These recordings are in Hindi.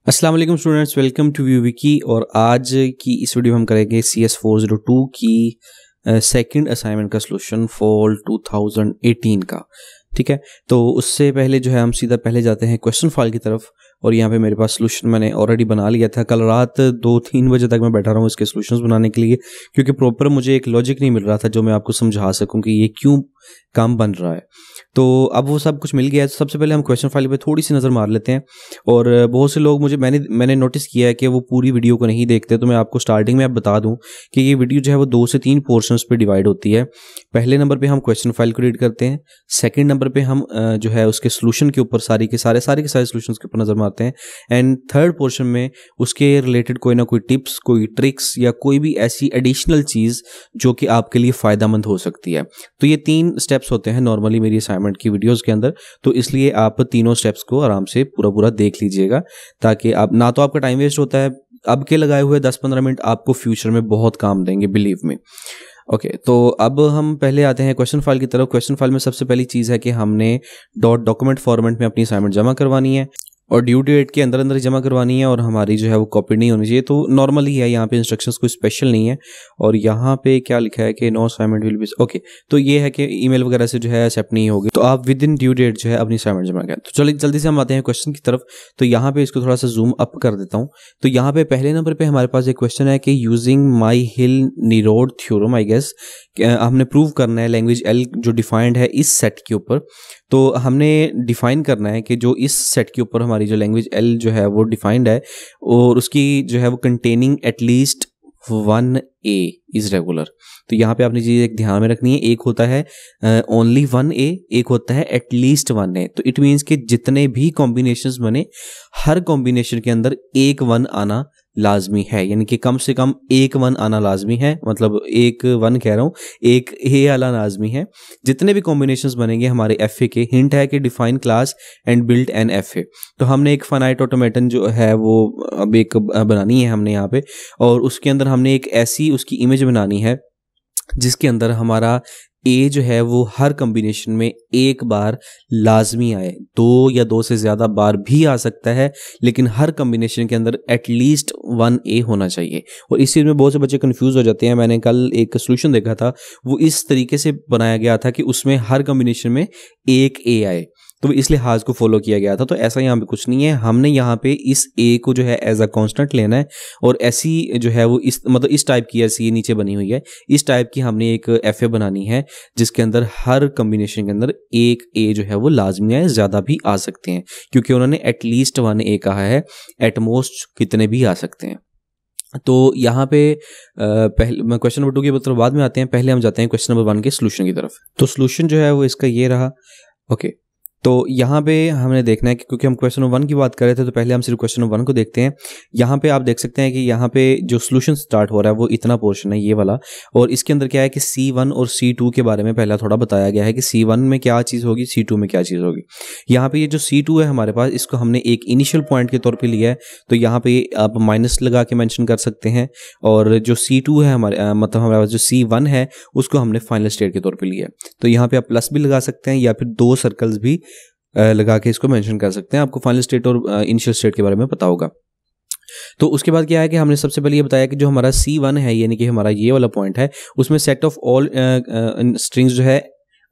अस्सलाम वालेकुम स्टूडेंट्स, वेलकम टू विकी। और आज की इस वीडियो में हम करेंगे CS402 की सेकंड असाइनमेंट का सॉल्यूशन फॉल 2018 का। ठीक है, तो उससे पहले जो है हम सीधा पहले जाते हैं क्वेश्चन फाइल की तरफ। और यहाँ पे मेरे पास सॉल्यूशन मैंने ऑलरेडी बना लिया था। कल रात 2-3 बजे तक मैं बैठा रहा हूँ इसके सॉल्यूशंस बनाने के लिए, क्योंकि प्रॉपर मुझे एक लॉजिक नहीं मिल रहा था जो मैं आपको समझा सकूँ कि ये क्यों काम बन रहा है। तो अब वो सब कुछ मिल गया है। तो सबसे पहले हम क्वेश्चन फाइल पे थोड़ी सी नज़र मार लेते हैं। और बहुत से लोग मैंने नोटिस किया है कि वो पूरी वीडियो को नहीं देखते। तो मैं आपको स्टार्टिंग में बता दूं कि ये वीडियो जो है वो 2 से 3 पोर्शंस पे डिवाइड होती है। पहले नंबर पे हम क्वेश्चन फाइल को रीड करते हैं। सेकंड नंबर पे हम जो है उसके सोल्यूशन के ऊपर सारे के सारे सोल्यूशंस के ऊपर नज़र मारते हैं। एंड थर्ड पोर्शन में उसके रिलेटेड कोई ना कोई टिप्स, कोई ट्रिक्स या कोई भी ऐसी एडिशनल चीज़ जो कि आपके लिए फ़ायदेमंद हो सकती है। तो ये 3 स्टेप्स होते हैं नॉर्मली मेरी असाइनमेंट की वीडियोस के अंदर। तो इसलिए आप तीनों स्टेप्स को आराम से पूरा देख लीजिएगा, ताकि आप ना तो आपका टाइम वेस्ट होता है। अब के लगाए हुए 10-15 मिनट आपको फ्यूचर में बहुत काम देंगे, बिलीव मी। ओके, तो अब हम पहले आते हैं क्वेश्चन फाइल की तरफ। क्वेश्चन फाइल में सबसे पहली चीज़ है कि हमने डॉक्यूमेंट फॉर्मेट में अपनी असाइनमेंट जमा करवानी है और ड्यू डेट के अंदर अंदर जमा करवानी है। और हमारी जो है वो कॉपी नहीं होनी चाहिए। तो नॉर्मल ही है, यहाँ पे इंस्ट्रक्शंस कोई स्पेशल नहीं है। और यहाँ पे क्या लिखा है कि no assignment will be okay. तो ये है कि ईमेल वगैरह से जो है एक्सेप्ट नहीं होगी, तो आप विद इन ड्यू डेट जो है अपनी असाइनमेंट जमा करें। तो चलिए जल्दी से हम आते हैं क्वेश्चन की तरफ। तो यहाँ पे इसको थोड़ा सा जूम अप कर देता हूँ। तो यहाँ पे पहले नंबर पे हमारे पास एक क्वेश्चन है कि यूजिंग माई हिल नीरोड थ्योरम, आई गेस हमने प्रूव करना है लैंग्वेज एल जो डिफाइंड है इस सेट के ऊपर। तो हमने डिफाइन करना है कि जो इस सेट के ऊपर हमारी जो लैंग्वेज एल जो है वो डिफाइंड है और उसकी जो है वो containing at least 1A is regular. तो यहाँ पे आपने चीज़ एक ध्यान में रखनी है, एक होता है ओनली 1A, एक होता है एटलीस्ट 1A। तो इट मीन्स कि जितने भी कॉम्बिनेशंस बने हर कॉम्बिनेशन के अंदर एक 1 आना लाजमी है, यानी कि कम से कम एक 1 आना लाजमी है। मतलब एक 1 कह रहा हूँ, एक ए आना लाजमी है। जितने भी कॉम्बिनेशंस बनेंगे हमारे एफ ए के, हिंट है कि define class and build an F A. तो हमने एक फाइनाइट ऑटोमेटन जो है वो अब एक बनानी है हमने यहाँ पे, और उसके अंदर हमने एक ऐसी उसकी इमेज बनानी है जिसके अंदर हमारा ए जो है वो हर कॉम्बिनेशन में एक बार लाजमी आए। 2 या 2 से ज़्यादा बार भी आ सकता है, लेकिन हर कॉम्बिनेशन के अंदर एटलीस्ट 1A होना चाहिए। और इस चीज़ में बहुत से बच्चे कंफ्यूज हो जाते हैं। मैंने कल एक सोल्यूशन देखा था, वो इस तरीके से बनाया गया था कि उसमें हर कॉम्बिनेशन में एक A आए, तो इस लिहाज को फॉलो किया गया था। तो ऐसा यहाँ पे कुछ नहीं है। हमने यहाँ पे इस ए को जो है एज अ कांस्टेंट लेना है, और ऐसी जो है वो इस मतलब इस टाइप की, ऐसी ये नीचे बनी हुई है, इस टाइप की हमने एक एफ ए बनानी है जिसके अंदर हर कॉम्बिनेशन के अंदर एक ए जो है वो लाजमी है। ज़्यादा भी आ सकते हैं क्योंकि उन्होंने एटलीस्ट 1A कहा है, एटमोस्ट कितने भी आ सकते हैं। तो यहाँ पे पहले क्वेश्चन नंबर 2 की तरफ बाद में आते हैं। पहले हम जाते हैं क्वेश्चन नंबर 1 के सोल्यूशन की तरफ। तो सोल्यूशन जो है वो इसका ये रहा। ओके, तो यहाँ पे हमने देखना है कि क्योंकि हम क्वेश्चन नंबर 1 की बात कर रहे थे, तो पहले हम सिर्फ क्वेश्चन नंबर 1 को देखते हैं। यहाँ पे आप देख सकते हैं कि यहाँ पे जो सोल्यूशन स्टार्ट हो रहा है वो इतना पोर्शन है, ये वाला। और इसके अंदर क्या है कि C1 और C2 के बारे में पहला थोड़ा बताया गया है कि C1 में क्या चीज़ होगी, C2 में क्या चीज़ होगी। यहाँ पे ये जो C2 है हमारे पास, इसको हमने एक इनिशियल पॉइंट के तौर पर लिया है। तो यहाँ पे आप माइनस लगा के मैंशन कर सकते हैं। और जो C2 है हमारे मतलब हमारे पास जो C1 है उसको हमने फाइनल स्टेट के तौर पर लिया है। तो यहाँ पे आप प्लस भी लगा सकते हैं या फिर 2 सर्कल्स भी लगा के इसको मेंशन कर सकते हैं। आपको फाइनल स्टेट और इनिशियल स्टेट के बारे में पता होगा। तो उसके बाद क्या है कि हमने सबसे पहले ये बताया कि जो हमारा C1 है, यानी कि हमारा ये वाला पॉइंट है, उसमें सेट ऑफ ऑल स्ट्रिंग्स जो है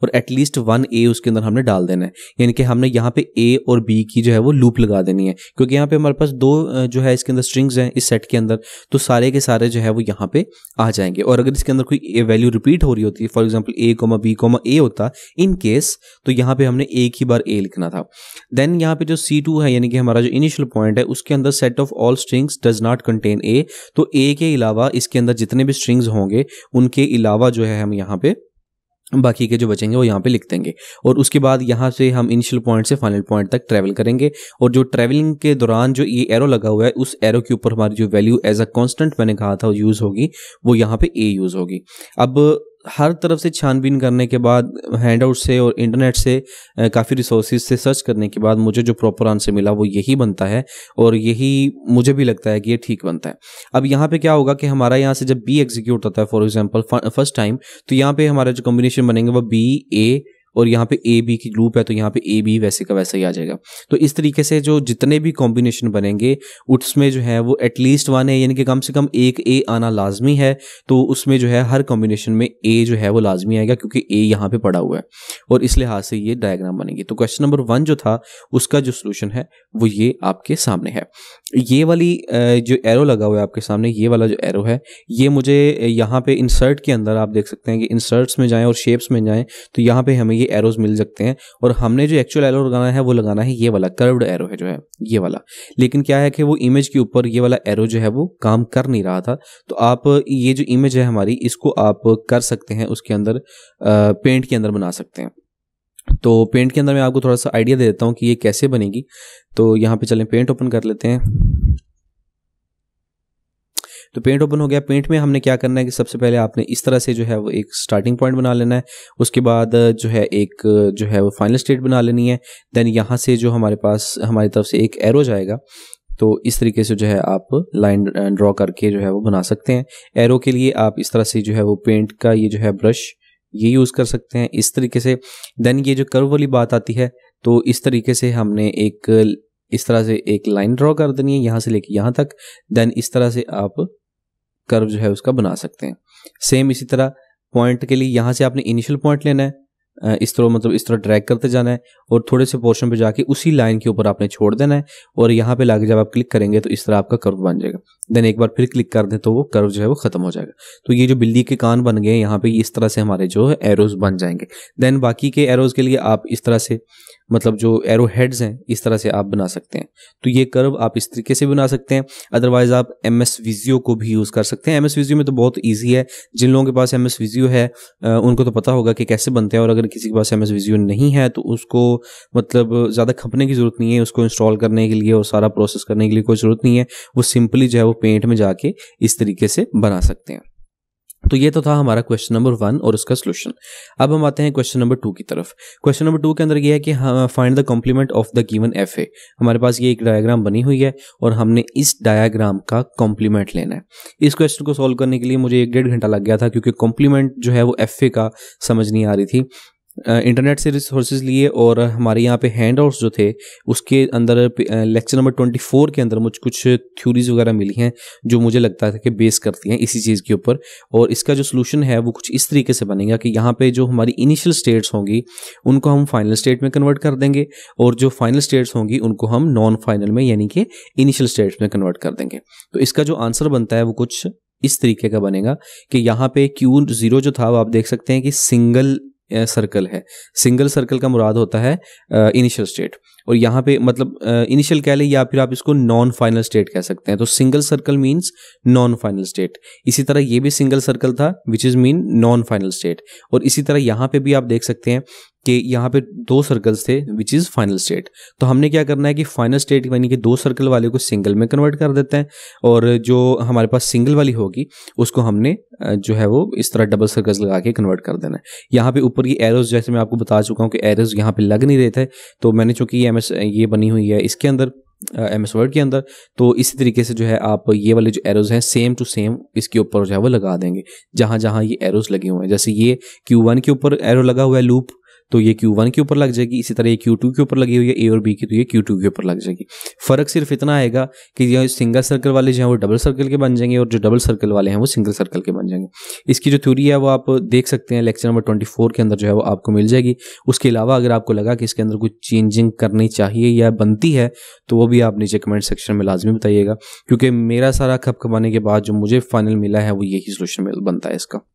और एटलीस्ट 1A उसके अंदर हमने डाल देना है। यानी कि हमने यहाँ पे A और B की जो है वो लूप लगा देनी है, क्योंकि यहाँ पे हमारे पास 2 जो है इसके अंदर स्ट्रिंग्स हैं इस सेट के अंदर। तो सारे के सारे जो है वो यहाँ पे आ जाएंगे। और अगर इसके अंदर कोई वैल्यू रिपीट हो रही होती है, for example A, B, A होता इन केस, तो यहाँ पे हमने एक ही बार A लिखना था। देन यहाँ पे जो C2 है, यानी कि हमारा जो इनिशियल पॉइंट है, उसके अंदर set of all strings does not contain A। तो A के अलावा इसके अंदर जितने भी स्ट्रिंग्स होंगे उनके अलावा जो है हम यहाँ पे बाकी के जो बचेंगे वो यहाँ पे लिख देंगे। और उसके बाद यहाँ से हम इनिशियल पॉइंट से फाइनल पॉइंट तक ट्रैवल करेंगे। और जो ट्रैवलिंग के दौरान जो ये एरो लगा हुआ है, उस एरो के ऊपर हमारी जो वैल्यू एज अ कांस्टेंट मैंने कहा था यूज़ होगी, वो यहाँ पे A यूज़ होगी। अब हर तरफ से छानबीन करने के बाद, हैंड आउट से और इंटरनेट से काफ़ी रिसोर्सेज से सर्च करने के बाद मुझे जो प्रॉपर आंसर मिला वो यही बनता है, और यही मुझे भी लगता है कि ये ठीक बनता है। अब यहाँ पे क्या होगा कि हमारा यहाँ से जब B एग्जीक्यूट होता है, फॉर एग्जांपल फर्स्ट टाइम, तो यहाँ पे हमारा जो कॉम्बिनेशन बनेंगे वो B, A और यहाँ पे ए बी की लूप है तो यहाँ पे ए बी वैसे का वैसा ही आ जाएगा। तो इस तरीके से जो जितने भी कॉम्बिनेशन बनेंगे उसमें जो है वो एटलीस्ट 1 है, यानी कि कम से कम एक ए आना लाजमी है। तो उसमें जो है हर कॉम्बिनेशन में ए जो है वो लाजमी आएगा क्योंकि ए यहाँ पे पड़ा हुआ है और इस लिहाज से ये डायग्राम बनेगी। तो क्वेश्चन नंबर 1 जो था उसका जो सोल्यूशन है वो ये आपके सामने है। ये वाली जो एरो लगा हुआ है आपके सामने, ये वाला जो एरो है ये मुझे यहाँ पे इंसर्ट के अंदर आप देख सकते हैं कि इंसर्ट्स में जाएं और शेप्स में जाएं तो यहाँ पे हमें ये एरोज मिल सकते हैं और हमने जो एक्चुअल एरो लगाना है वो लगाना है ये वाला कर्व्ड एरो है जो है ये वाला। लेकिन क्या है कि वो इमेज के ऊपर ये वाला एरो जो है वो काम कर नहीं रहा था। तो आप ये जो इमेज है हमारी इसको आप कर सकते हैं उसके अंदर पेंट के अंदर बना सकते हैं। तो पेंट के अंदर मैं आपको थोड़ा सा आइडिया दे देता हूँ कि ये कैसे बनेगी। तो यहाँ पे चलें पेंट ओपन कर लेते हैं। तो पेंट ओपन हो गया। पेंट में हमने क्या करना है कि सबसे पहले आपने इस तरह से जो है वो एक स्टार्टिंग पॉइंट बना लेना है, उसके बाद जो है एक जो है वो फाइनल स्टेट बना लेनी है। देन यहाँ से जो हमारे पास हमारी तरफ से एक एरो जाएगा तो इस तरीके से जो है आप लाइन ड्रॉ करके जो है वो बना सकते हैं। एरो के लिए आप इस तरह से जो है वो पेंट का ये जो है ब्रश ये यूज़ कर सकते हैं इस तरीके से। देन ये जो कर्व वाली बात आती है तो इस तरीके से हमने एक इस तरह से एक लाइन ड्रॉ कर देनी है यहाँ से लेके यहाँ तक। देन इस तरह से आप कर्व जो है उसका बना सकते हैं। सेम इसी तरह पॉइंट के लिए यहाँ से आपने इनिशियल पॉइंट लेना है, इस तरह मतलब इस तरह ड्रैग करते जाना है और थोड़े से पोर्शन पे जाके उसी लाइन के ऊपर आपने छोड़ देना है और यहाँ पे लाके जब आप क्लिक करेंगे तो इस तरह आपका कर्व बन जाएगा। देन एक बार फिर क्लिक कर दें तो वो कर्व जो है वो खत्म हो जाएगा। तो ये जो बिल्ली के कान बन गए यहाँ पे इस तरह से हमारे जो है एरोज बन जाएंगे। देन बाकी के एरोज के लिए आप इस तरह से मतलब जो एरो हेड्स हैं इस तरह से आप बना सकते हैं। तो ये कर्व आप इस तरीके से बना सकते हैं। अदरवाइज आप MS विजियो को भी यूज़ कर सकते हैं। MS विजियो में तो बहुत ईजी है, जिन लोगों के पास MS विजियो है उनको तो पता होगा कि कैसे बनते हैं। और अगर किसी के पास MS विजियो नहीं है तो उसको मतलब ज़्यादा खपने की ज़रूरत नहीं है, उसको इंस्टॉल करने के लिए और सारा प्रोसेस करने के लिए कोई ज़रूरत नहीं है। वो सिंपली जो है वो पेंट में जाके इस तरीके से बना सकते हैं। तो ये तो था हमारा क्वेश्चन नंबर 1 और उसका सोल्यूशन। अब हम आते हैं क्वेश्चन नंबर 2 की तरफ। क्वेश्चन नंबर 2 के अंदर ये है कि find the complement of the given FA। हमारे पास ये एक डायग्राम बनी हुई है और हमने इस डायग्राम का कॉम्प्लीमेंट लेना है। इस क्वेश्चन को सॉल्व करने के लिए मुझे 1-1.5 घंटा लग गया था क्योंकि कॉम्प्लीमेंट जो है वो FA का समझ नहीं आ रही थी। इंटरनेट से रिसोर्सेज लिए और हमारे यहाँ पे हैंडआउट्स जो थे उसके अंदर लेक्चर नंबर 24 के अंदर मुझे कुछ थ्योरीज वगैरह मिली हैं जो मुझे लगता था कि बेस करती हैं इसी चीज़ के ऊपर। और इसका जो सोल्यूशन है वो कुछ इस तरीके से बनेगा कि यहाँ पे जो हमारी इनिशियल स्टेट्स होंगी उनको हम फाइनल स्टेट में कन्वर्ट कर देंगे और जो फाइनल स्टेट्स होंगी उनको हम नॉन फाइनल में यानी कि इनिशियल स्टेट्स में कन्वर्ट कर देंगे। तो इसका जो आंसर बनता है वो कुछ इस तरीके का बनेगा कि यहाँ पे Q0 जो था वो आप देख सकते हैं कि सिंगल सर्कल है। सिंगल सर्कल का मुराद होता है इनिशियल स्टेट और यहाँ पे मतलब इनिशियल कह लें या फिर आप इसको नॉन फाइनल स्टेट कह सकते हैं। तो single circle means non final state. इसी तरह ये भी सिंगल सर्कल था which is mean non final state. और इसी तरह यहाँ पे भी आप देख सकते हैं कि यहाँ पे 2 सर्कल्स थे विच इज़ फाइनल स्टेट। तो हमने क्या करना है कि फाइनल स्टेट यानी कि 2 सर्कल वाले को सिंगल में कन्वर्ट कर देते हैं और जो हमारे पास सिंगल वाली होगी उसको हमने जो है वो इस तरह डबल सर्कल्स लगा के कन्वर्ट कर देना है। यहाँ पे ऊपर की एरोज जैसे मैं आपको बता चुका हूँ कि एरोज यहाँ पे लग नहीं रहे थे तो मैंने चूँकि ये बनी हुई है इसके अंदर MS वर्ड के अंदर, तो इसी तरीके से जो है आप ये वाले जो एरोज हैं सेम टू सेम इसके ऊपर जो है वो लगा देंगे जहाँ जहाँ ये एरोज लगे हुए हैं। जैसे ये Q1 के ऊपर एरो लगा हुआ है लूप तो ये Q1 के ऊपर लग जाएगी। इसी तरह ये Q2 के ऊपर लगी हुई है A और B की तो ये Q2 के ऊपर लग जाएगी। फ़र्क सिर्फ इतना आएगा कि ये सिंगल सर्कल वाले जो हैं वो डबल सर्कल के बन जाएंगे और जो डबल सर्कल वाले हैं वो सिंगल सर्कल के बन जाएंगे। इसकी जो थ्योरी है वो आप देख सकते हैं लेक्चर नंबर 24 के अंदर जो है वो आपको मिल जाएगी। उसके अलावा अगर आपको लगा कि इसके अंदर कुछ चेंजिंग करनी चाहिए या बनती है तो वो भी आप नीचे कमेंट सेक्शन में लाजमी बताइएगा क्योंकि मेरा सारा खपखपाने के बाद जो मुझे फाइनल मिला है वो यही सोल्यूशन बनता है इसका।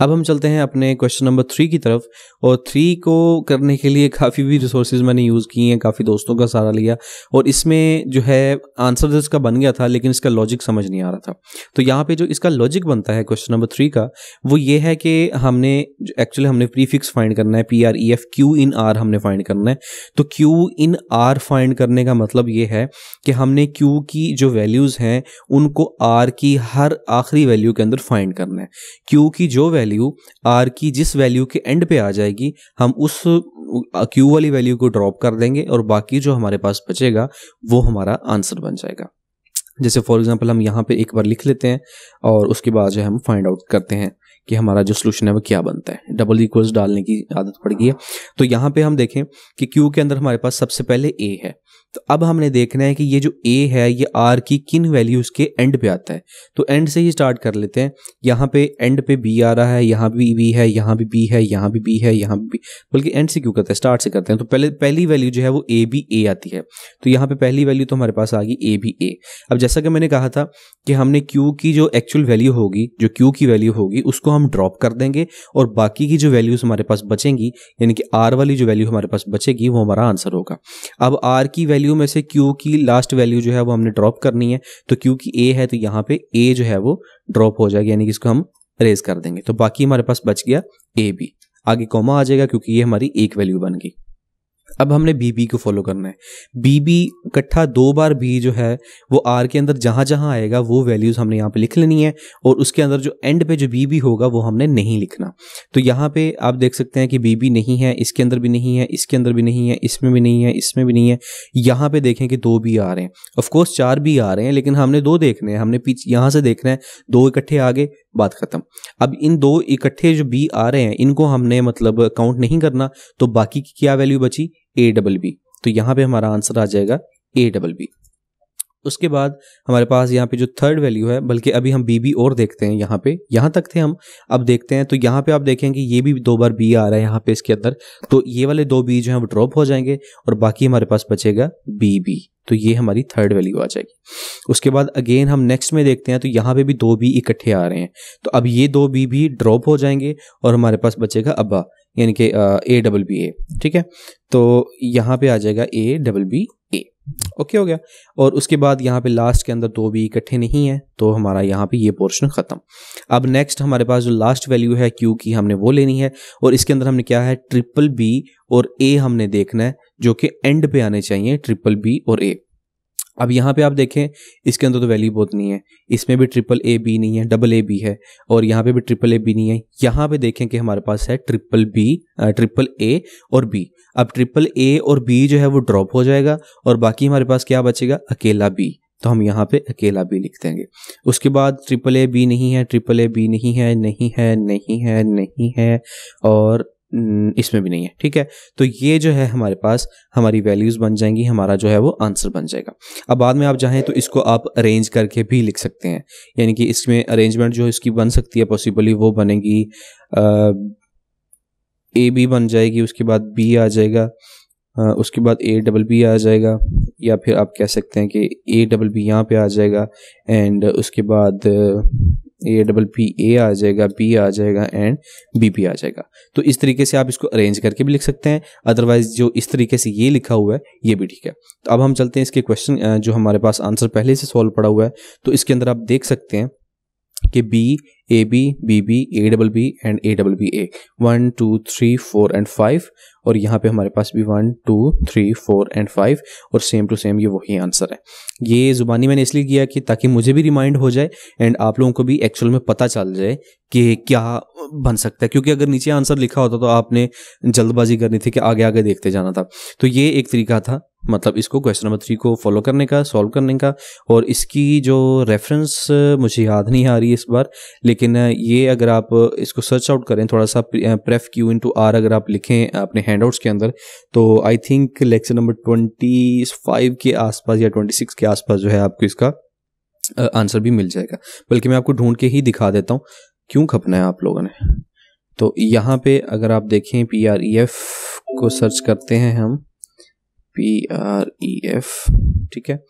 अब हम चलते हैं अपने क्वेश्चन नंबर 3 की तरफ और 3 को करने के लिए काफ़ी भी रिसोर्सेज मैंने यूज़ किए हैं, काफ़ी दोस्तों का सहारा लिया और इसमें जो है आंसर इसका बन गया था लेकिन इसका लॉजिक समझ नहीं आ रहा था। तो यहाँ पे जो इसका लॉजिक बनता है क्वेश्चन नंबर 3 का वो ये है कि हमने प्रीफिक्स फाइंड करना है PREF Q in R हमने फाइंड करना है। तो Q in R फाइंड करने का मतलब ये है कि हमने Q की जो वैल्यूज़ हैं उनको R की हर आखिरी वैल्यू के अंदर फाइंड करना है। Q की जो वैल्यू R की जिस वैल्यू के एंड पे आ जाएगी हम उस Q वाली वैल्यू को ड्रॉप कर देंगे और बाकी जो हमारे पास बचेगा वो हमारा आंसर बन जाएगा। जैसे फॉर एग्जांपल हम यहाँ पे एक बार लिख लेते हैं और उसके बाद जो हम फाइंड आउट करते हैं कि हमारा जो सोल्यूशन है वो क्या बनता है। डबल इक्वल्स डालने की आदत पड़ गई है। तो यहाँ पे हम देखें कि क्यू के अंदर हमारे पास सबसे पहले ए है। तो अब हमने देखना है कि ये जो ए है ये आर की किन वैल्यूज़ के एंड पे आता है। तो एंड से ही स्टार्ट कर लेते हैं। यहाँ पे एंड पे बी आ रहा है, यहाँ भी बी है, यहाँ भी बी है, यहाँ भी बी है, यहाँ भी, बल्कि एंड से क्यों करते हैं, स्टार्ट से करते हैं। तो पहली वैल्यू जो है वो ए बी ए आती है। तो यहाँ पे पहली वैल्यू तो हमारे पास आ गई ए बी ए। अब जैसा कि मैंने कहा था कि हमने क्यू की जो एक्चुअल वैल्यू होगी, जो क्यू की वैल्यू होगी उसको हम ड्रॉप कर देंगे और बाकी की जो वैल्यूज हमारे पास बचेंगी, यानी कि आर वाली जो वैल्यू हमारे पास बचेगी वो हमारा आंसर होगा। अब आर की वैल्यू में से क्यू की लास्ट वैल्यू जो है वो हमने ड्रॉप करनी है। तो क्यू की ए है तो यहाँ पे ए जो है वो ड्रॉप हो जाएगी, यानी कि इसको हम रेज कर देंगे। तो बाकी हमारे पास बच गया ए बी, आगे कॉमा आ जाएगा क्योंकि ये हमारी एक वैल्यू बन गई। अब हमने बी बी को फॉलो करना है। बी बी इकट्ठा 2 बार बी जो है वो आर के अंदर जहां जहां आएगा वो वैल्यूज हमने यहाँ पे लिख लेनी है और उसके अंदर जो एंड पे जो बी बी होगा वो हमने नहीं लिखना। तो यहाँ पे आप देख सकते हैं कि बी बी नहीं है, इसके अंदर भी नहीं है, इसके अंदर भी नहीं है, इसमें भी नहीं है, इसमें भी नहीं है। यहाँ पे देखें कि 2 बी आ रहे हैं, ऑफकोर्स 4 बी आ रहे हैं, लेकिन हमने 2 देखने हैं, हमने पीछे यहाँ से देखना है 2 इकट्ठे आगे, बात खत्म। अब इन 2 इकट्ठे जो बी आ रहे हैं इनको हमने मतलब काउंट नहीं करना। तो बाकी की क्या वैल्यू बची, ए डबल बी। तो यहाँ पे हमारा आंसर आ जाएगा ए डबल बी। उसके बाद हमारे पास यहाँ पे जो थर्ड वैल्यू है, बल्कि अभी हम बी बी और देखते हैं, यहाँ पे यहाँ तक थे हम, अब देखते हैं। तो यहाँ पे आप देखेंगे ये भी 2 बार बी आ रहा है यहाँ पे इसके अंदर, तो ये वाले 2 बी जो हैं वो ड्रॉप हो जाएंगे और बाकी हमारे पास बचेगा बी बी। तो ये हमारी थर्ड वैल्यू आ जाएगी। उसके बाद अगेन हम नेक्स्ट में देखते हैं तो यहाँ पे भी 2 बी इकट्ठे आ रहे हैं, तो अब ये 2 बी भी ड्रॉप हो जाएंगे और हमारे पास बचेगा अब्बा, यानी कि ए डबल बी ए। ठीक है, तो यहाँ पे आ जाएगा A double B A. Okay हो गया। और उसके बाद यहाँ पे लास्ट के अंदर 2 बी इकट्ठे नहीं है, तो हमारा यहाँ पे ये पोर्शन खत्म। अब नेक्स्ट हमारे पास जो लास्ट वैल्यू है क्यू की हमने वो लेनी है और इसके अंदर हमने क्या है, ट्रिपल बी और ए हमने देखना है जो कि एंड पे आने चाहिए, ट्रिपल बी और ए। अब यहाँ पे आप देखें इसके अंदर तो वैल्यू बहुत नहीं है, इसमें भी ट्रिपल ए बी नहीं है, डबल ए बी है, और यहाँ पे भी ट्रिपल ए बी नहीं है। यहाँ पे देखें कि हमारे पास है ट्रिपल बी, ट्रिपल ए और बी। अब ट्रिपल ए और बी जो है वो ड्रॉप हो जाएगा और बाकी हमारे पास क्या बचेगा, अकेला बी। तो हम यहाँ पे अकेला बी लिख देंगे। उसके बाद ट्रिपल ए बी नहीं है, ट्रिपल ए बी नहीं है, नहीं है, नहीं है, नहीं है, और इसमें भी नहीं है। ठीक है, तो ये जो है हमारे पास हमारी वैल्यूज बन जाएंगी, हमारा जो है वो आंसर बन जाएगा। अब बाद में आप चाहें तो इसको आप अरेंज करके भी लिख सकते हैं, यानी कि इसमें अरेंजमेंट जो इसकी बन सकती है पॉसिबली वो बनेगी, ए बी बन जाएगी, उसके बाद बी आ जाएगा, उसके बाद ए डबल बी आ जाएगा, या फिर आप कह सकते हैं कि ए डबल बी यहाँ पे आ जाएगा एंड उसके बाद ए डबल बी ए आ जाएगा, बी आ जाएगा एंड बी बी आ जाएगा। तो इस तरीके से आप इसको अरेंज करके भी लिख सकते हैं, अदरवाइज जो इस तरीके से ये लिखा हुआ है ये भी ठीक है। तो अब हम चलते हैं इसके क्वेश्चन, जो हमारे पास आंसर पहले से सॉल्व पड़ा हुआ है। तो इसके अंदर आप देख सकते हैं कि B A B B B A double B and A double B A, 1 2 3 4 and 5, और यहाँ पे हमारे पास भी 1 2 3 4 एंड 5, और सेम टू सेम ये वही आंसर है। ये जुबानी मैंने इसलिए किया कि ताकि मुझे भी रिमाइंड हो जाए एंड आप लोगों को भी एक्चुअल में पता चल जाए कि क्या बन सकता है, क्योंकि अगर नीचे आंसर लिखा होता तो आपने जल्दबाजी करनी थी कि आगे आगे देखते जाना था। तो ये एक तरीका था, मतलब इसको क्वेश्चन नंबर 3 को फॉलो करने का, सॉल्व करने का। और इसकी जो रेफरेंस मुझे याद नहीं आ रही है इस बार, लेकिन ये अगर आप इसको सर्च आउट करें थोड़ा सा, प्रेफ क्यू इंटू आर अगर आप लिखें अपने हैंडआउट्स के अंदर, तो आई थिंक लेक्चर नंबर 25 के आसपास या 26 के आसपास जो है आपको इसका आंसर भी मिल जाएगा। बल्कि मैं आपको ढूंढ के ही दिखा देता हूँ, क्यों खपना है आप लोगों ने। तो यहाँ पे अगर आप देखें PREF को सर्च करते हैं हम, PREF, ठीक है,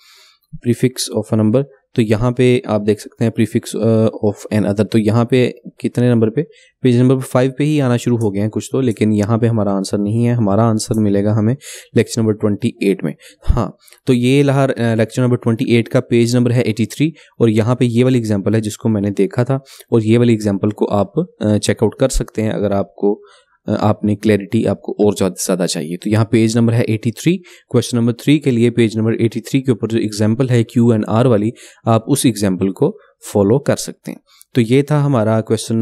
प्रीफिक्स ऑफ अ नंबर। तो यहाँ पे आप देख सकते हैं प्रीफिक्स ऑफ एन अदर। तो यहाँ पे कितने नंबर पे, पेज नंबर 5 पे ही आना शुरू हो गए हैं कुछ तो, लेकिन यहाँ पे हमारा आंसर नहीं है। हमारा आंसर मिलेगा हमें लेक्चर नंबर 28 में। हाँ, तो ये लहर लेक्चर नंबर 28 का पेज नंबर है 83, और यहाँ पे ये वाली एग्जाम्पल है जिसको मैंने देखा था, और ये वाली एग्जाम्पल को आप चेकआउट कर सकते हैं अगर आपको आपने क्लैरिटी आपको और ज़्यादा चाहिए। तो यहाँ पेज नंबर है 83, क्वेश्चन नंबर 3 के लिए पेज नंबर 83 के ऊपर जो एग्जाम्पल है Q and R वाली, आप उस एग्जाम्पल को फॉलो कर सकते हैं। तो ये था हमारा क्वेश्चन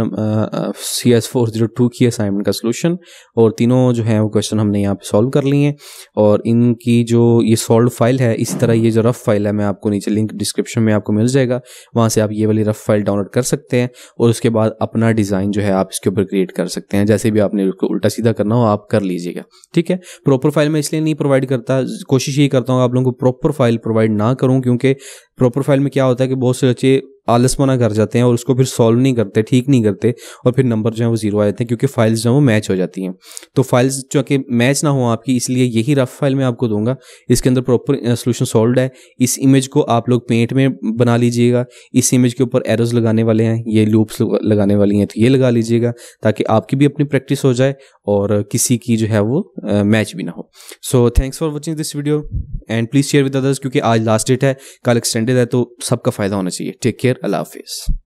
CS402 की असाइनमेंट का सोल्यूशन, और तीनों जो है वो क्वेश्चन हमने यहाँ पे सॉल्व कर लिए हैं। और इनकी जो ये सॉल्व फाइल है, इसी तरह ये जो रफ फाइल है मैं आपको नीचे लिंक डिस्क्रिप्शन में आपको मिल जाएगा, वहाँ से आप ये वाली रफ फाइल डाउनलोड कर सकते हैं और उसके बाद अपना डिज़ाइन जो है आप इसके ऊपर क्रिएट कर सकते हैं। जैसे भी आपने उसको उल्टा सीधा करना हो आप कर लीजिएगा, ठीक है। प्रॉपर फाइल मैं इसलिए नहीं प्रोवाइड करता, कोशिश यही करता हूँ आप लोगों को प्रॉपर फाइल प्रोवाइड ना करूँ, क्योंकि प्रॉपर फाइल में क्या होता है कि बहुत से बच्चे आलसपना कर जाते हैं और उसको फिर सॉल्व नहीं करते, ठीक नहीं करते, और फिर नंबर जो है वो जीरो आ जाते हैं, क्योंकि फाइल्स जो है वो मैच हो जाती हैं। तो फाइल्स जो कि मैच ना हो आपकी, इसलिए यही रफ फाइल मैं आपको दूंगा। इसके अंदर प्रॉपर सोल्यूशन सॉल्व है। इस इमेज को आप लोग पेंट में बना लीजिएगा। इस इमेज के ऊपर एरोज लगाने वाले हैं, ये लूप्स लगाने वाली हैं, तो ये लगा लीजिएगा ताकि आपकी भी अपनी प्रैक्टिस हो जाए और किसी की जो है वो मैच भी ना हो। So thanks for watching this video and please share with others, क्योंकि आज लास्ट डेट है, कल एक्सटेंडेड है, तो सबका फ़ायदा होना चाहिए। टेक केयर, अल्लाह हाफिज़।